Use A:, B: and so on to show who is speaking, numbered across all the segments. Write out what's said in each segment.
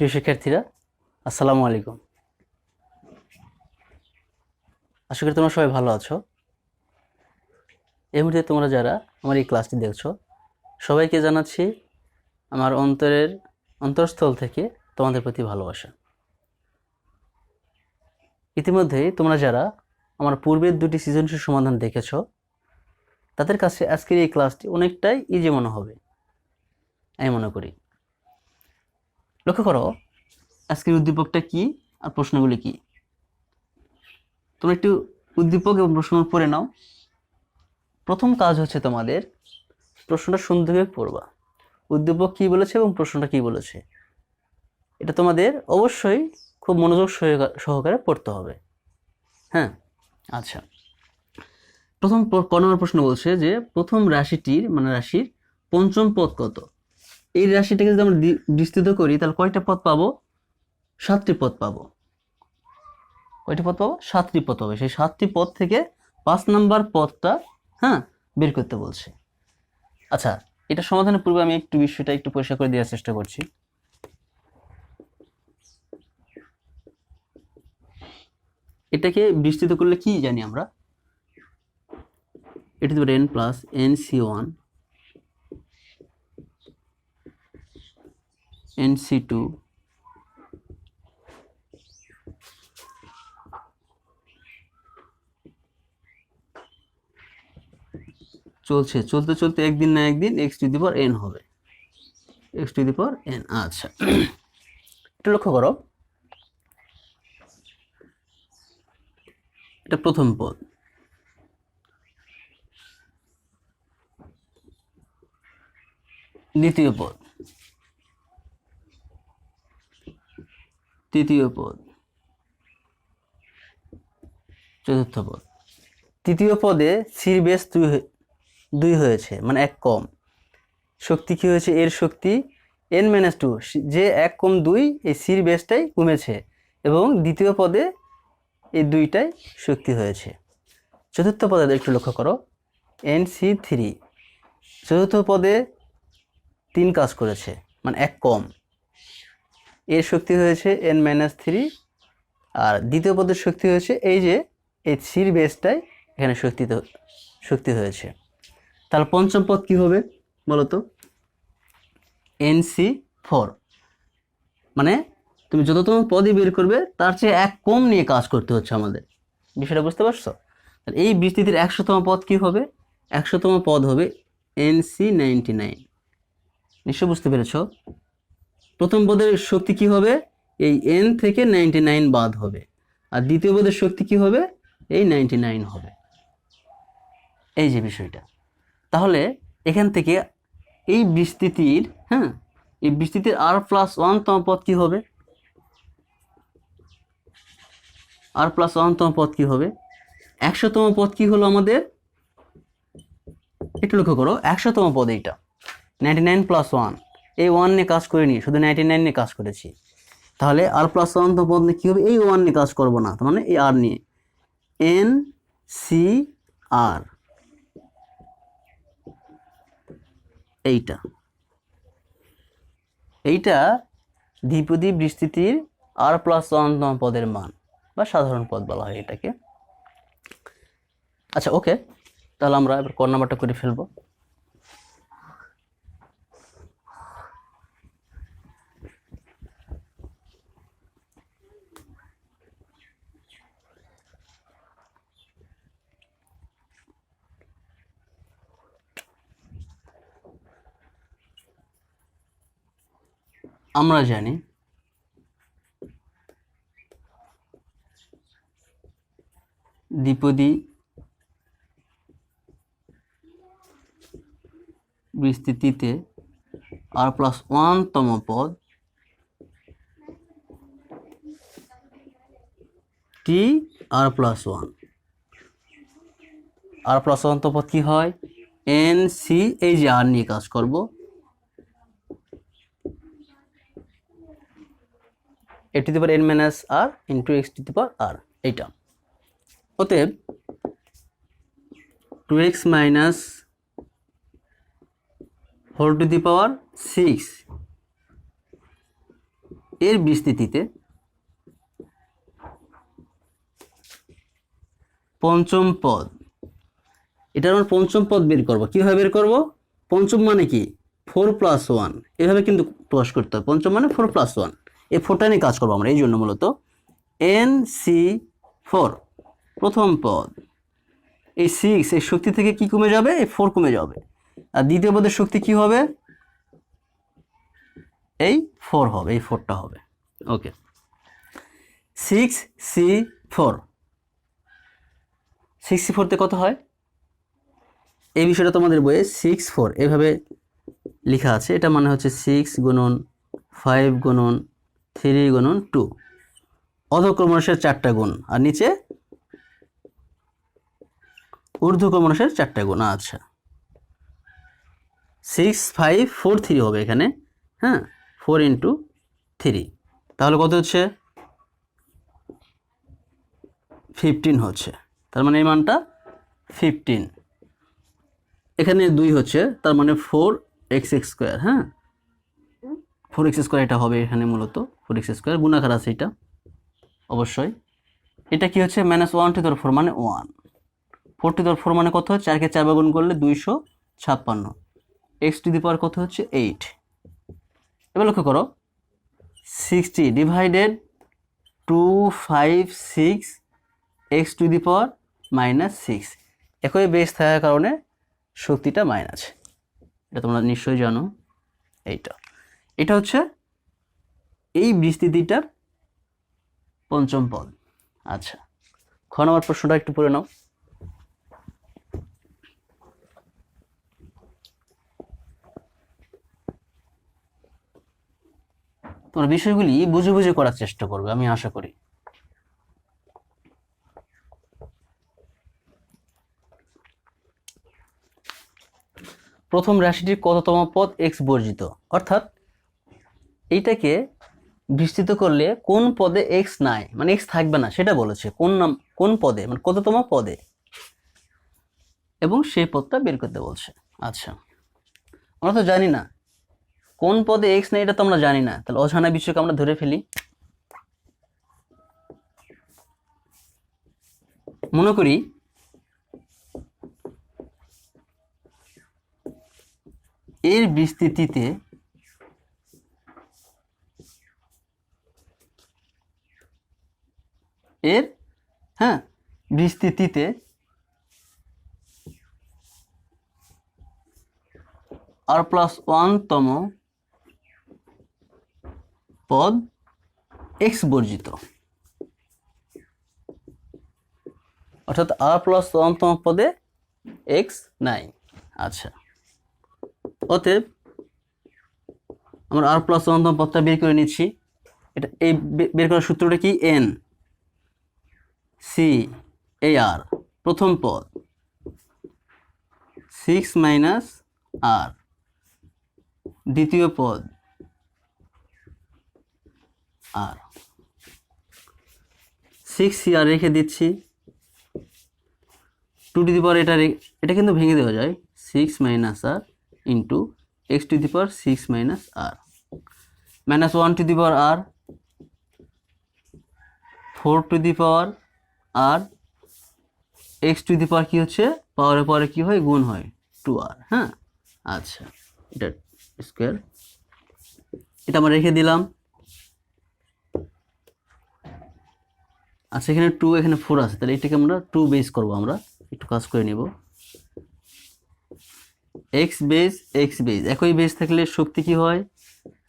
A: প্রিয় শিক্ষার্থীরা, আসসালামু আলাইকুম। আশা করি তোমরা সবাই ভালো আছো। এই মুহূর্তে তোমরা যারা আমার এই ক্লাসটি দেখছো, সবাইকে জানাচ্ছি আমার অন্তরস্থল থেকে তোমাদের প্রতি ভালোবাসা। ইতিমধ্যেই তোমরা যারা আমার পূর্বের দুটি সৃজনশীল সমাধান দেখেছো, তাদের কাছে আজকের এই ক্লাসটি অনেকটাই ইজি মনে হবে, আমি মনে করি। লক্ষ্য করো আজকের উদ্দীপকটা কি আর প্রশ্নগুলি কি। তোমরা একটু উদ্দীপক এবং প্রশ্ন পড়ে নাও। প্রথম কাজ হচ্ছে তোমাদের প্রশ্নটা সুন্দরভাবে পড়বা। উদ্দীপক কী বলেছে এবং প্রশ্নটা কী বলেছে, এটা তোমাদের অবশ্যই খুব মনোযোগ সহকারে পড়তে হবে। হ্যাঁ, আচ্ছা। প্রথম ক নম্বর প্রশ্ন বলছে যে প্রথম রাশিটির রাশির পঞ্চম পদ কত। এই রাশিটাকে যদি আমরা বিস্তৃত করি তাহলে কয়টা পদ পাবো? 7টি পদ পাবো। কয়টি পদ পাবো? 7টি পদ পাবে। সেই 7টি পদ থেকে 5 নম্বর পদটা বের করতে বলছে। আচ্ছা, এটা সমাধানের পূর্বে আমি একটু বিষয়টা একটু পরিষ্কার করে দেওয়ার চেষ্টা করছি। এটাকে বিস্তৃত করলে কি জানি আমরা? এটা তো n প্লাস nc1 nc2 চলতে চলতে একদিন না একদিন x two the power n হবে, x two the power n। আচ্ছা, একটু লক্ষ্য করো, এটা প্রথম পদ, দ্বিতীয় পদ, তৃতীয় পদ, চতুর্থ পদ। তৃতীয় পদে সির বেস 2 হয়েছে, মানে 1 কম। শক্তি কি হয়েছে? এর শক্তি n-2, যে 1 কম 2, এই সির বেসটাই কমেছে এবং দ্বিতীয় পদে এই 2টাই শক্তি হয়েছে। চতুর্থ পদে একটু লক্ষ্য করো, nc3, চতুর্থ পদে 3 কাজ করেছে, মানে 1 কম। এর শক্তি হয়েছে n-3, আর দ্বিতীয় পদের শক্তি হয়েছে এই যে এই সির বেসটাই এখানে শক্তি হয়েছে। তাহলে পঞ্চম পদ কি হবে বলতো? nc4, মানে তুমি যততম পদই বের করবে তার চেয়ে 1 কম নিয়ে কাজ করতে হচ্ছে আমাদের। বিষয়টা বুঝতে পারছো? এই বিস্তৃতির 100তম পদ কি হবে? 100তম পদ হবে nc99। নিশ্চয় বুঝতে পেরেছ? প্রথম পদের শক্তি কি হবে? এই n থেকে 99 বাদ হবে, আর দ্বিতীয় পদের শক্তি কি হবে? এই 99 হবে। এই যে বিষয়টা, তাহলে এখান থেকে এই বিস্তৃতির এই বিস্তৃতির r+1তম পদ কি হবে? r+1তম পদ কি হবে? 100তম পদ কি হলো আমাদের? একটু লক্ষ্য করো, 100তম পদ এইটা 99 + 1, এই 1 নিয়ে কাজ করিনি, শুধু 99 নিয়ে কাজ করেছি। তাহলে r+1তম পদ নিয়ে কি হবে? এই 1 নিয়ে কাজ করব না, তার মানে এই r নিয়ে NCR, এইটা দ্বিপদী বিস্তৃতির r+1তম পদের মান বা সাধারণ পদ বলা হয় এটাকে। আচ্ছা, ওকে, তাহলে আমরা এবার ক নাম্বারটা করে ফেলবো। আমরা জানি দ্বিপদী বিস্তৃতিতে r+1তম পদ টি r+1। r+1তম পদ কি হয়? NC, এই যে r নিয়ে কাজ করব, a to the power n-r into x to the power r, এইটা। অতএব 2x minus whole to the power 6 এর বিস্তৃতিতে পঞ্চম পদ, এটা আমরা পঞ্চম পদ বের করব। কিভাবে বের করব? পঞ্চম মানে কি 4+1, এভাবে কিন্তু প্রকাশ করতে হবে। পঞ্চম মানে 4+1, এই 4টা নিয়ে কাজ করবো আমরা। এই জন্য মূলত NC4 প্রথম পদ, এই 6 এই শক্তি থেকে কি কমে যাবে? এই 4 কমে যাবে। আর দ্বিতীয় পদের শক্তি কি হবে? এই 4 হবে, এই 4টা হবে। ওকে, 6C4, 6C4 তে কত হয়? এই বিষয়টা তোমাদের বইয়ে 6-4 এভাবে লেখা আছে। এটা মানে হচ্ছে 6 গুণন 5 গুণন 3 গুণন 2, অধক্রমণের 4টা গুণ, আর নিচে ঊর্ধ্বক্রমণের 4টা গুণ। আচ্ছা, 6 5 4 3 হবে এখানে, হ্যাঁ, 4 × 3, তাহলে কত হচ্ছে? 15 হচ্ছে। তার মানে এই মানটা 15। এখানে 2 হচ্ছে, তার মানে 4x², হ্যাঁ, 4x² এটা হবে এখানে মূলত 4x², গুণাকার আছে এটা অবশ্যই। এটা কি হচ্ছে? -1^4 মানে 1, 4^4 মানে কত হচ্ছে? 4কে 4 গুণ করলে 256, x⁴ কত হচ্ছে? 8। এবার লক্ষ্য করো, 60 ডিভাইডেড 256 x⁻⁻6, একই বেস থাকার কারণে শক্তিটা মাইনাস। এটা তোমরা নিশ্চয়ই জানো। এটা হচ্ছে এই বিস্তৃতিটার পঞ্চম পদ। আচ্ছা, খ নম্বর প্রশ্নটা একটু পড়ে নাও। তোমরা বিষয়গুলি বুঝে বুঝে করার চেষ্টা করবে, আমি আশা করি। প্রথম রাশিটির কততম পদ x বর্জিত, অর্থাৎ এইটাকে বিস্তৃত করলে কোন পদে x নাই, মানে x থাকবে না সেটা বলেছে। কোন পদে, মানে কততম পদে, এবং সেই পদটা বের করতে বলছে। আচ্ছা, আমরা তো জানি না কোন পদে x নেই, এটা তো আমরা জানি না। তাহলে অজানা বিষয়কে আমরা ধরে ফেলি। মনে করি এর বিস্তৃতিতে বিস্তৃতিতে r+1তম পদ x বর্জিত, অর্থাৎ r+1তম পদে x নাই। আচ্ছা, অতএব আমরা r+1তম পদটা বের করে নিচ্ছি। এটা এই বের করার সূত্রটা কি? NC(r) প্রথম পদ 6 - r, দ্বিতীয় পদ r, 6c(r) রেখে দিচ্ছি। 2^, এটা কিন্তু ভেঙে দেওয়া যায়, 6 - r into x⁶ 6 - r, -1^r, 4^r, x⁴ কি হচ্ছে? পাওয়ারে পাওয়ারে কি হয়? গুণ হয়, 2r, হ্যাঁ। আচ্ছা, এটা স্কোয়ার, এটা আমরা রেখে দিলাম। আচ্ছা, এখানে 2, এখানে 4 আছে, তাহলে এটাকে আমরা 2 বেস করবো। আমরা একটু কাজ করে নিব। x বেস একই বেস থাকলে শক্তি কি হয়?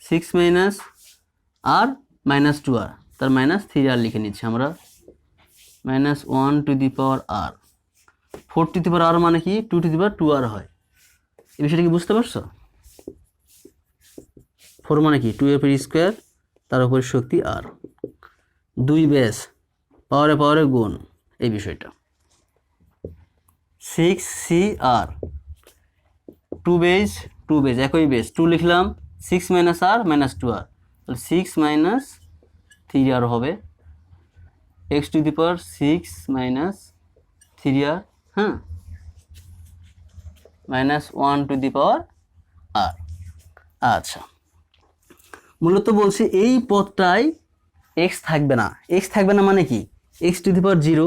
A: 6 - r - 2r, তার -3r লিখে নিচ্ছি আমরা, -1^r, 4^r মানে কি? 2^2r হয়। এই বিষয়টা কি বুঝতে পারছো? 4 মানে কি? 2 এর উপর স্কোয়ার, তার উপর শক্তি r, 2 বেস, পাওয়ারে পাওয়ারে গুণ, এই বিষয়টা। 6c(r), 2 বেস একই বেস, 2 লিখলাম, 6 - r - 2r, তাহলে 6 - 3r হবে, x⁶ 6 - 3r, হ্যাঁ, -1^r। আচ্ছা, মূলত বলছে এই পদটাই এক্স থাকবে না। এক্স থাকবে না মানে কি, এক্স টু দি পাওয়ার 0,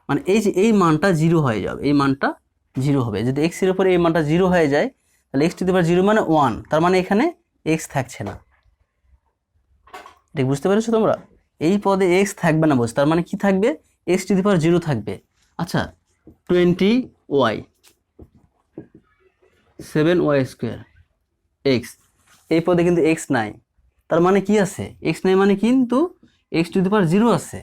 A: মানে এই যে এই মানটা 0 হয়ে যাবে, এই মানটা 0 হবে। যদি এক্স এর উপরে এই মানটা 0 হয়ে যায় তাহলে এক্স টু দি পাওয়ার 0 মানে 1, তার মানে এখানে এক্স থাকছে না। ঠিক বুঝতে পেরেছো তোমরা? এই পদে এক্স থাকবে না বলছে, তার মানে কি থাকবে, এক্স টু দি পাওয়ার 0 থাকবে। আচ্ছা 20y 7y স্কোয়ার এক্স, এই পদে কিন্তু এক্স নাই, তার মানে কি আছে, এক্স নাই মানে কিন্তু এক্স টু দি পাওয়ার 0 আছে,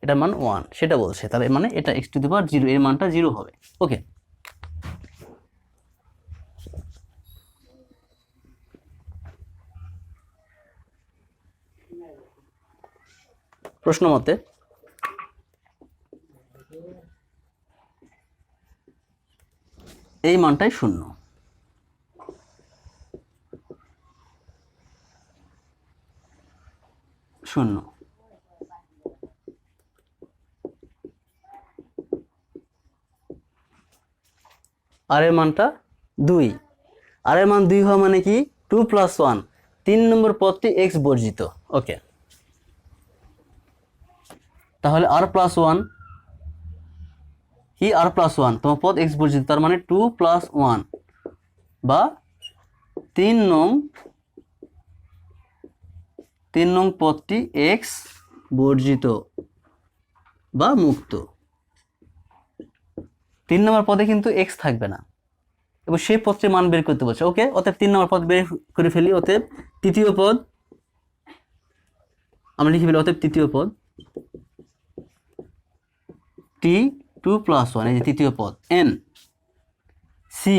A: এটার মান 1 সেটা বলছে, তাহলে মানে এটা এক্স টু দি পাওয়ার 0, এর মানটা 0 হবে। ওকে, প্রশ্ন মতে এই মানটাই 0। আর এর মানটা 2, আর এর মান 2 হওয়া মানে কি 2 + 1, 3 নম্বর পদটি এক্স বর্জিত। ওকে, তাহলে আর প্লাস 1 কি, আর প্লাস 1 তোমার পদ এক্স বর্জিত, তার মানে 2 + 1 বা 3 নং পদটি এক্স বর্জিত বা মুক্ত। 3 নম্বর পদে কিন্তু এক্স থাকবে না এবং সেই পদটির মান বের করতে বলছে। ওকে, অতএব 3 নম্বর পদ বের করে ফেলি। অতএব তৃতীয় পদ আমরা লিখে ফেলি, অতএব তৃতীয় পদ টি 2 + 1, এই যে তৃতীয় পদ এন সি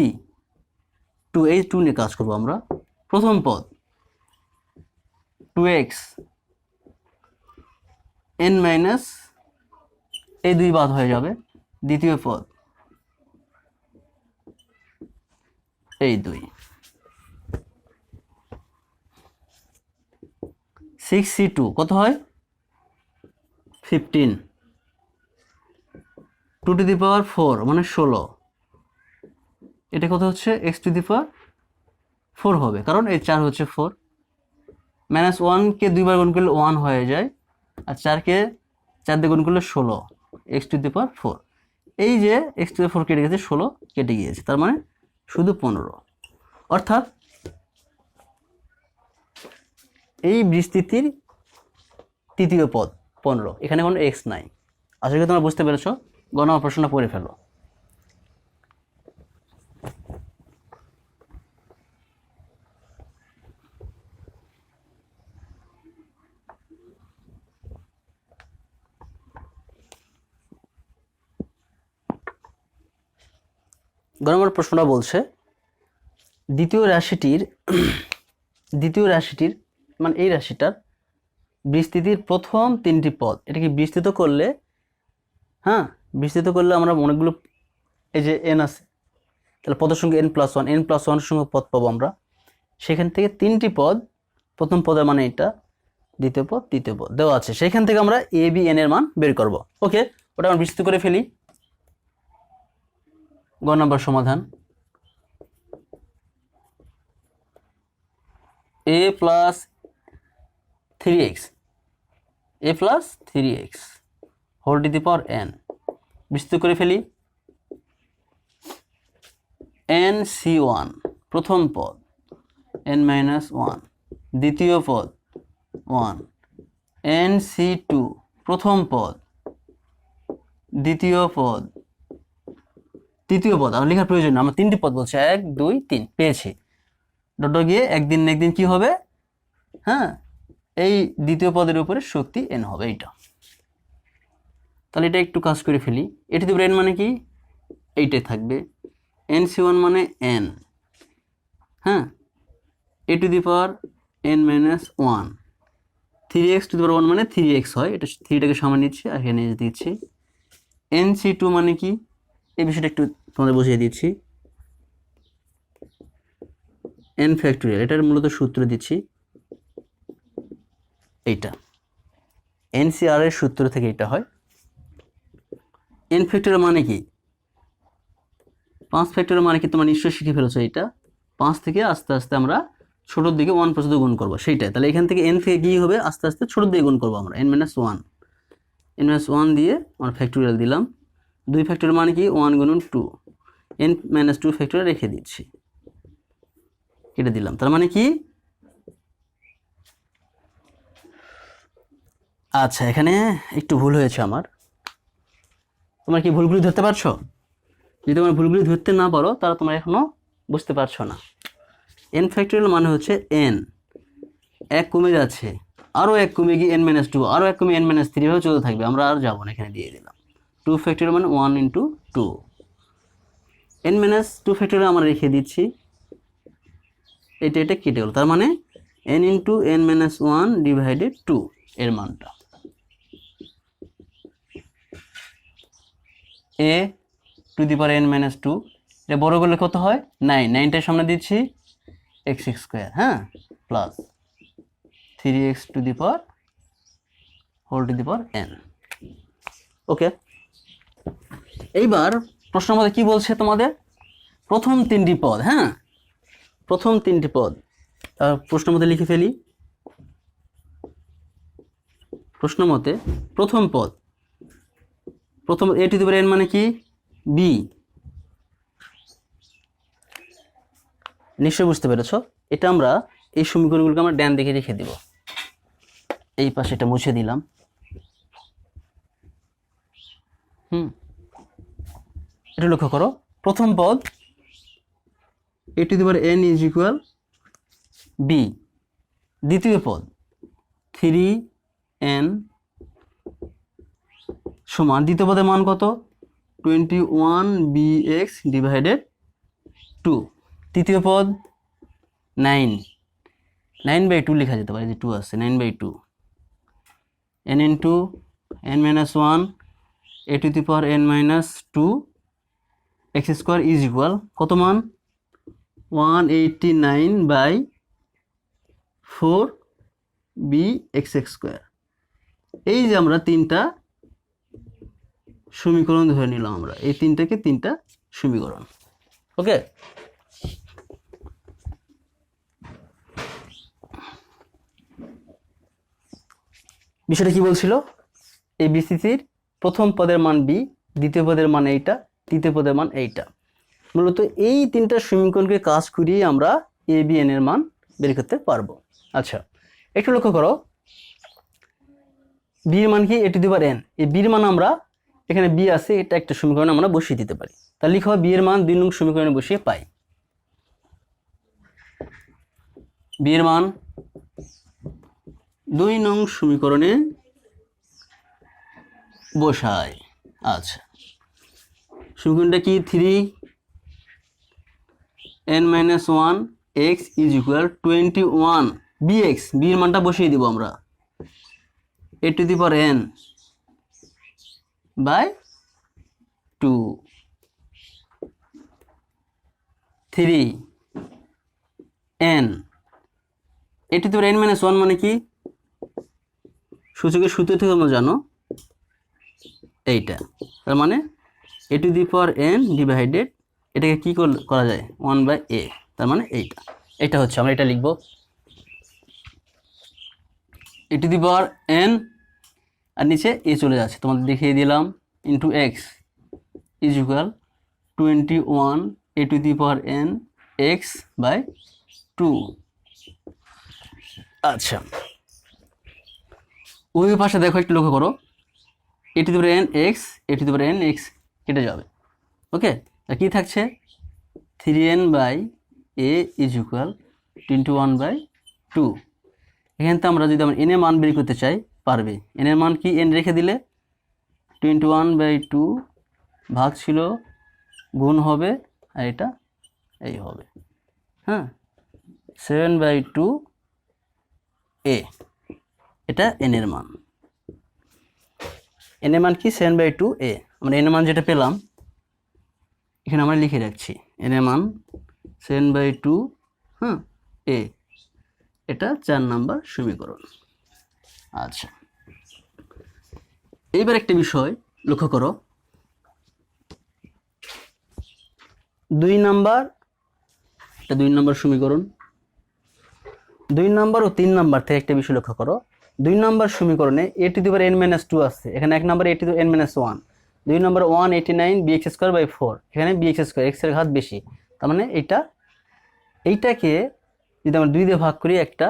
A: 2, এই 2 নিয়ে কাজ করবো আমরা। প্রথম পদ 2x n মাইনাস এই 2 বাদ হয়ে যাবে, দ্বিতীয় পদ এই 2 6c2 কত হয় 15, 2 টু দি পাওয়ার 4 মানে 16, এটা কত হচ্ছে x টু দি পাওয়ার 4 হবে, কারণ এই 4 হচ্ছে 4, মাইনাস 1 কে 2 বার গুণ করলে 1 হয়ে যায়, আর 4 কে 4 দিয়ে গুণ করলে 16, x টু দি পাওয়ার 4, এই যে x টু দি পাওয়ার 4 কেটে গেছে, 16 কেটে গিয়েছে, তার মানে শুধু 15। অর্থাৎ এই বিস্তৃতির তৃতীয় পদ 15, এখানে কোনো এক্স নাই। আশা করি তোমরা বুঝতে পেরেছো, গণনা প্রশ্নটা পড়ে ফেলো। গণনার প্রশ্নটা বলছে দ্বিতীয় রাশিটির মানে এই রাশিটার বিস্তৃতির প্রথম 3টি পদ, এটাকে বিস্তৃত করলে, হ্যাঁ বিস্তৃত করলে আমরা অনেকগুলো, এই যে n আছে তাহলে পদের সঙ্গে n+1, n+1 এর সঙ্গে পদ পাবো আমরা, সেখান থেকে 3টি পদ, প্রথম পদের মানে এটা, দ্বিতীয় পদ তৃতীয় পদ দেওয়া আছে, সেখান থেকে আমরা a b n এর মান বের করব। ওকে, ওটা আমরা বিস্তৃত করে ফেলি। গ নম্বর সমাধান a + 3x whole to the power n, বিস্তৃত করে ফেলি। nc1 প্রথম পদ, n-1 দ্বিতীয় পদ 1, nc2 প্রথম পদ দ্বিতীয় পদ তৃতীয় পদ, আর লেখার প্রয়োজন না, আমরা 3টি পদ বলছি, 1 2 3 পেয়েছি। ডট গিয়ে একদিন না একদিন কি হবে, হ্যাঁ এই দ্বিতীয় পদের উপরে শক্তি n হবে, এইটা। তাহলে এটা একটু কাজ করে ফেলি। এটি টু দি পাওয়ার n মানে কি, এইটাই থাকবে, nc1 মানে n, হ্যাঁ a to the power n-1, 3x to the power 1 মানে 3x হয়, এটা 3টাকে সামনে নিচ্ছি আর এখানে দিচ্ছি। nc2 মানে কি, এই বিষয়টা একটু তোমাদের বুঝিয়ে দিচ্ছি। n ফ্যাক্টোরিয়াল, এটার মূলত সূত্র দিচ্ছি, এইটা NCR এর সূত্র থেকে এটা হয়। n ফ্যাক্টোরিয়াল মানে কি, 5 ফ্যাক্টোরিয়াল মানে কি তোমরা নিশ্চয়ই শিখে ফেলেছো, এটা 5 থেকে আস্তে আস্তে আমরা ছোটোর দিকে 1 পর্যন্ত গুণ করবো সেইটাই। তাহলে এখান থেকে n থেকে কী হবে, আস্তে আস্তে ছোটোর দিকে গুণ করবো আমরা, n-1 n-1 দিয়ে আমরা ফ্যাক্টোরিয়াল দিলাম। 2 ফ্যাক্টোরিয়াল মানে কি 1 গুণন 2, n-2 ফ্যাক্টোরিয়াল রেখে দিচ্ছি, কেটে দিলাম। তার মানে কি, আচ্ছা এখানে একটু ভুল হয়েছে আমার। তোমরা কি ভুলগুলি ধরতে পারছো? যদি তোমরা ভুলগুলি ধরতে না পারো তাহলে তোমরা এখনো বুঝতে পারছো না। n ফ্যাক্টোরিয়াল মানে হচ্ছে n, 1 কমে যাচ্ছে, আরও 1 কমে গিয়ে n-2, আরও 1 কমে n-3 এভাবে চলতে থাকবে, আমরা আর যাবো না, এখানে দিয়ে দিলাম। 2 ফ্যাক্টোরিয়াল মানে 1 × 2, n-2 ফ্যাক্টোরিয়াল আমরা রেখে দিচ্ছি, এটা কেটে গেল। তার মানে n × n-1 ডিভাইডেড 2 এর মানটা a to the power n-2, এটা বড় করলে কত হয় 9, 9টার সামনে দিচ্ছি x² হ্যাঁ, plus 3x to the power whole to the power n। Okay, এইবার প্রশ্ন মধ্যে কি বলছে তোমাদের, প্রথম 3টি পদ, হ্যাঁ প্রথম 3টি পদ প্রশ্ন মতে লিখে ফেলি। প্রশ্ন মতে প্রথম পদ, প্রথম a to the power n মানে কি b, নিশ্চয়ই বুঝতে পেরেছ। এটা আমরা এই সমীকরণগুলোকে আমরা ডান দিকে রেখে দিব, এই পাশে এটা মুছে দিলাম। এটা লক্ষ্য করো, প্রথম পদ a to the power n is equal b, দ্বিতীয় পদ 3n সমান, দ্বিতীয় পদের মান কত 21bx ডিভাইডেড 2, তৃতীয় পদ 9, 9/2 লেখা যেতে পারে, যে 2 আছে 9/2, n × n-1 a to the power n-2 x² is equal কত মান 189/4bx²। এই যে আমরা 3টা সমীকরণ ধরে নিলাম, আমরা এই 3টা সমীকরণ। ওকে, বিষয়টা কি বলছিল, এই বিসিসির প্রথম পদের মান b, দ্বিতীয় পদের মান এইটা, তৃতীয় পদের মান এইটা। মূলত এই 3টা সমীকরণকে কাজ করিয়ে আমরা a b n এর মান বের করতে পারবো। আচ্ছা একটু লক্ষ্য করো, b এর মান কি a to the power n, এই b এর মান আমরা এখানে b আছে, এটা একটা সমীকরণে আমরা বসিয়ে দিতে পারি। তাহলে লিখো b এর মান 2 নং সমীকরণে বসিয়ে পাই, b এর মান 2 নং সমীকরণে বসাই। আচ্ছা সমীকরণটা কি 3n-1x is equal 21bx, b এর মানটা বসিয়ে দিব আমরা a to the power n/2, 3n a to the power n-1 মানে কি, সূচকের সূত্র থেকে তোমরা জানো এইটা, তার মানে a to the power n divided, এটাকে কি করা যায় 1/a, তার মানে এইটা হচ্ছে, আমরা এটা লিখবো a to the power n, আর নিচে a চলে যাচ্ছে, তোমাদের দেখিয়ে দিলাম, into x is equal 21 a to the power n x/2। আচ্ছা ওই পাশে দেখো, একটু লক্ষ্য করো, a to the power n x, a to the power n x কেটে যাবে। ওকে, তা কি থাকছে 3n/a ইজ ইকুয়াল 21/2। এখান থেকে আমরা যদি আমরা n এর মান বের করতে চাই পারবে, n এর মান কি, n রেখে দিলে 21/2 ভাগ ছিল গুণ হবে, আর এটা এই হবে, হ্যাঁ 7/2a, এটা n এর মান, n এর মান কি 7/2a। আমরা n এর মান যেটা পেলাম এখানে আমরা লিখে রাখছি, n এর মান 7/2 হ্যাঁ a, এটা 4 নাম্বার সমীকরণ। আচ্ছা এইবার একটা বিষয় লক্ষ্য করো, 2 নাম্বার, এটা 2 নাম্বার সমীকরণ, 2 নাম্বার ও 3 নাম্বার থেকে একটা বিষয় লক্ষ্য করো। 2 নাম্বার সমীকরণে a to the power n-2 আছে, এখানে 1 নাম্বারে a to the n-1, 2 number 189 bx² 4, এখানে bx², x এর ঘাত বেশি, তার মানে এইটাকে যদি আমরা 2 দিয়ে ভাগ করি, একটা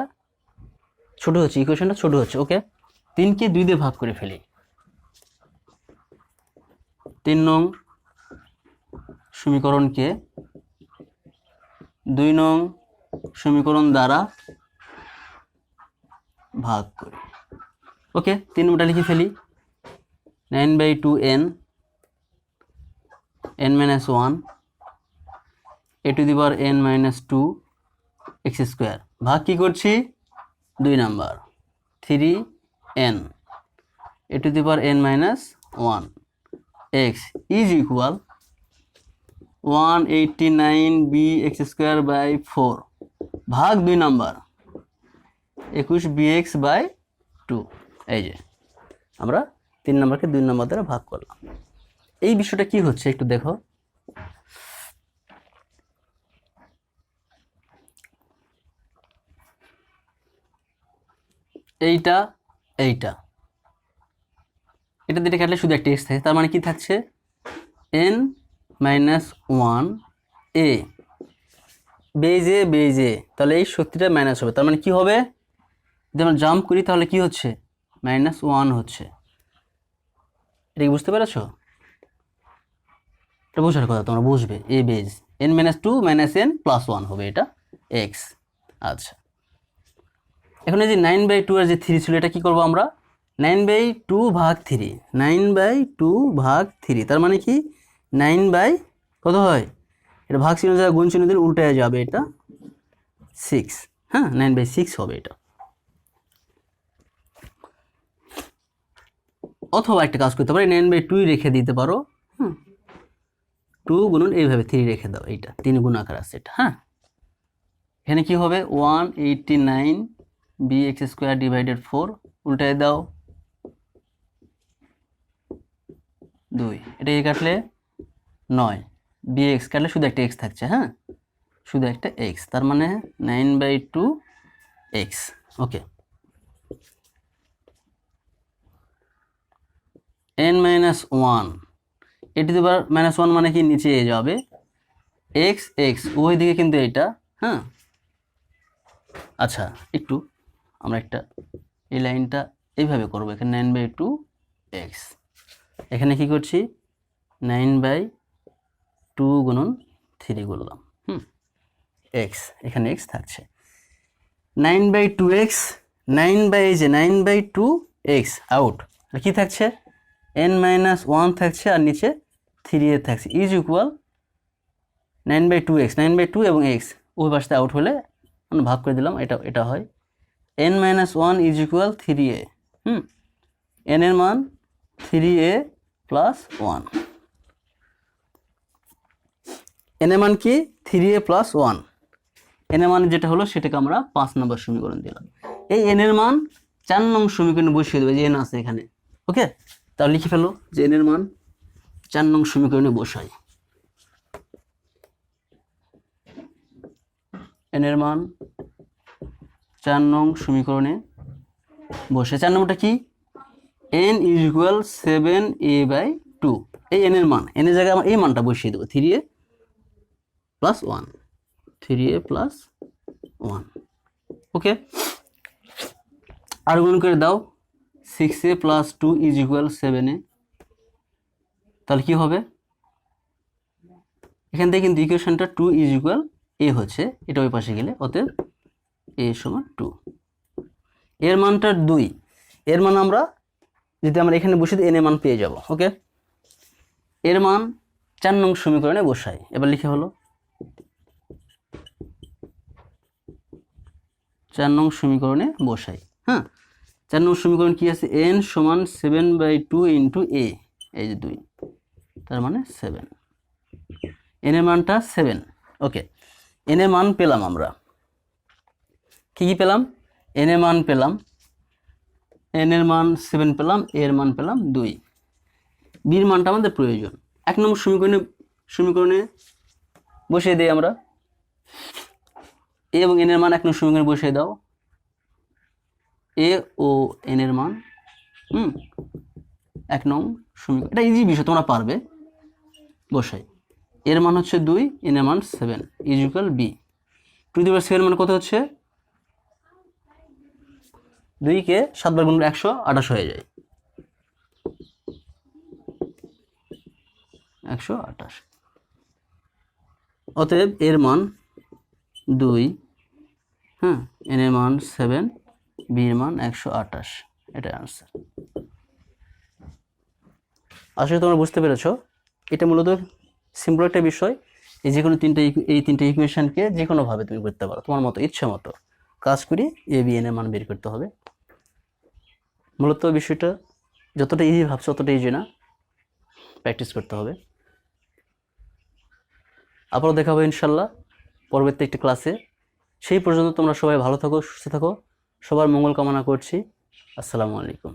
A: ছোট হচ্ছে, ইকুয়েশনটা ছোট হচ্ছে। ওকে, 3 কে 2 দিয়ে ভাগ করে ফেলি। 3 নং সমীকরণকে 2 নং সমীকরণ দ্বারা ভাগ করি। ওকে, 3 নম্বরটা লিখে ফেলি, 9/2 n-1 a to the power n-2 x², ভাগ কি করছি 2 number 3n a to the power n-1 x is equal 189 bx²/4 ভাগ 2 নাম্বার 21 bx/2। এই যে আমরা 3 নাম্বারকে 2 নাম্বার দ্বারা ভাগ করলাম। এই বিষয়টা কি হচ্ছে একটু দেখো। এইটা দিয়ে কাটলে শুধু একটা x থাকে, তার মানে কি থাকছে n-1 a বেজে, তাহলে এই শক্তিটা মাইনাস হবে, তার মানে কি হবে, যদি আমরা জাম্প করি তাহলে কি হচ্ছে -1 হচ্ছে। এটা কি বুঝতে পেরেছো? এটা বোঝার কথা, তোমরা বুঝবে। a বেজ n-2 n+1 হবে, এটা x। আচ্ছা, এখন এই যে 9/2 এর যে 3 ছিল, এটা কি করব আমরা, 9/2 ভাগ 3, 9/2 ভাগ 3, তার মানে কি 9 কত হয়, এটা ভাগ চিহ্ন যা গুণ চিহ্ন দিলে উল্টে যাবে, এটা 6। হ্যাঁ, 9/6 হবে এটা। অথবা একটা কাজ করতে পারি, 9/2 রেখে দিতে পারো। 2 গুণন এইভাবে 3 রেখে দাও, এইটা 3 গুণ আকার আছে এটা। হ্যাঁ, এখানে কি হবে 189 bx²/4, উল্টায় দাও 2, এটাকে কাটলে 9, bx কাটলে শুধু একটা x থাকছে। হ্যাঁ, শুধু একটা x, তার মানে 9/2 x। Okay, n-1 a to the power -1 মানে কি নিচে যাবে, x ওই দিকে কিন্তু এটা। হ্যাঁ, আচ্ছা, একটু আমরা এই লাইনটা এইভাবে করবো, এখানে 9/2 x, এখানে কি করছি 9/2 গুণন 3 করলাম, x, এখানে x থাকছে 9/2 x, 9/2 x আউট, আর কি থাকছে n-1 থাকছে, আর নিচে 3a থাকছে, ইজ ইকুয়াল 9/2 x, 9/2 এবং x উভয় পাশে আউট হলে আমরা ভাগ করে দিলাম, এটা হয় n-1 is equal 3a। n এর মান 3a + 1, n এর মান কি 3a + 1, n এর মান যেটা হলো সেটাকে আমরা 5 নম্বর সমীকরণ দিলাম। এই n এর মান 4 নং সমীকরণে বসিয়ে দেবে, যে n আছে এখানে। ওকে, তাহলে লিখে ফেলো যে n এর মান 4 নং সমীকরণে বসাই। n এর মান 4 নং সমীকরণে বসে, 4 নম্বরটা কি n ইজ ইকুয়াল 7a/2, এই n এর মান, n এর জায়গায় আমরা এই মানটা বসিয়ে দেবো, 3a + 1, 3a + 1। ওকে, আর গুণ করে দাও, 6a + 2 ইজ ইকুয়াল 7a, তাহলে কি হবে, এখান থেকে কিন্তু ইকুয়েশনটা 2 ইজ ইকুয়াল a হচ্ছে, এটা ওই পাশে গেলে, অতএব a = 2, এর মানটা 2, এর মান আমরা যদি আমরা এখানে বসে দিই n এর মান পেয়ে যাব। ওকে, এর মান 4 নং সমীকরণে বসাই, এবার লিখে হলো 4 নং সমীকরণে বসাই। হ্যাঁ, 4 নং সমীকরণ কি আছে, n = 7/2 * a, এই যে 2, তার মানে 7, n এর মানটা 7। ওকে, n এর মান পেলাম আমরা, কি পেলাম, n এর মান পেলাম, n এর মান 7 পেলাম, a এর মান পেলাম 2, b এর মানটা আমাদের প্রয়োজন। 1 নম্বর সমীকরণে বসিয়ে দেই আমরা, a এবং n এর মান 1 নম্বর সমীকরণে বসিয়ে দাও, এ ও এন এর মান 1 নং সমীকরণ, এটা ইজি বিষয়, তোমরা পারবে। বসাই, এর মান হচ্ছে 2, এন এর মান 7 ইজ ইকুয়াল বি। 2^7 মানে কত হচ্ছে? 2 কে 7 বার গুণ করলে 128 হয়ে যায়, 128। অতএব এর মান 2, হ্যাঁ, এন এর মান 7, বি এর মান 128, এটা আনসার। আসলে তোমরা বুঝতে পেরেছো, এটা মূলত সিম্পল একটা বিষয়। এই যে কোনো এই তিনটে ইকুয়েশনকে যে কোনোভাবে তুমি করতে পারো, তোমার মতো ইচ্ছে মতো কাজ করি এ বি এন এর মান বের করতে হবে। মূলত বিষয়টা যতটা ইজি ভাবছো ততটা ইজি না, প্র্যাকটিস করতে হবে। আবারও দেখা হবে ইনশাল্লাহ পরবর্তী একটি ক্লাসে। সেই পর্যন্ত তোমরা সবাই ভালো থাকো, সুস্থ থাকো, সবার মঙ্গল কামনা করছি। আসসালামু আলাইকুম।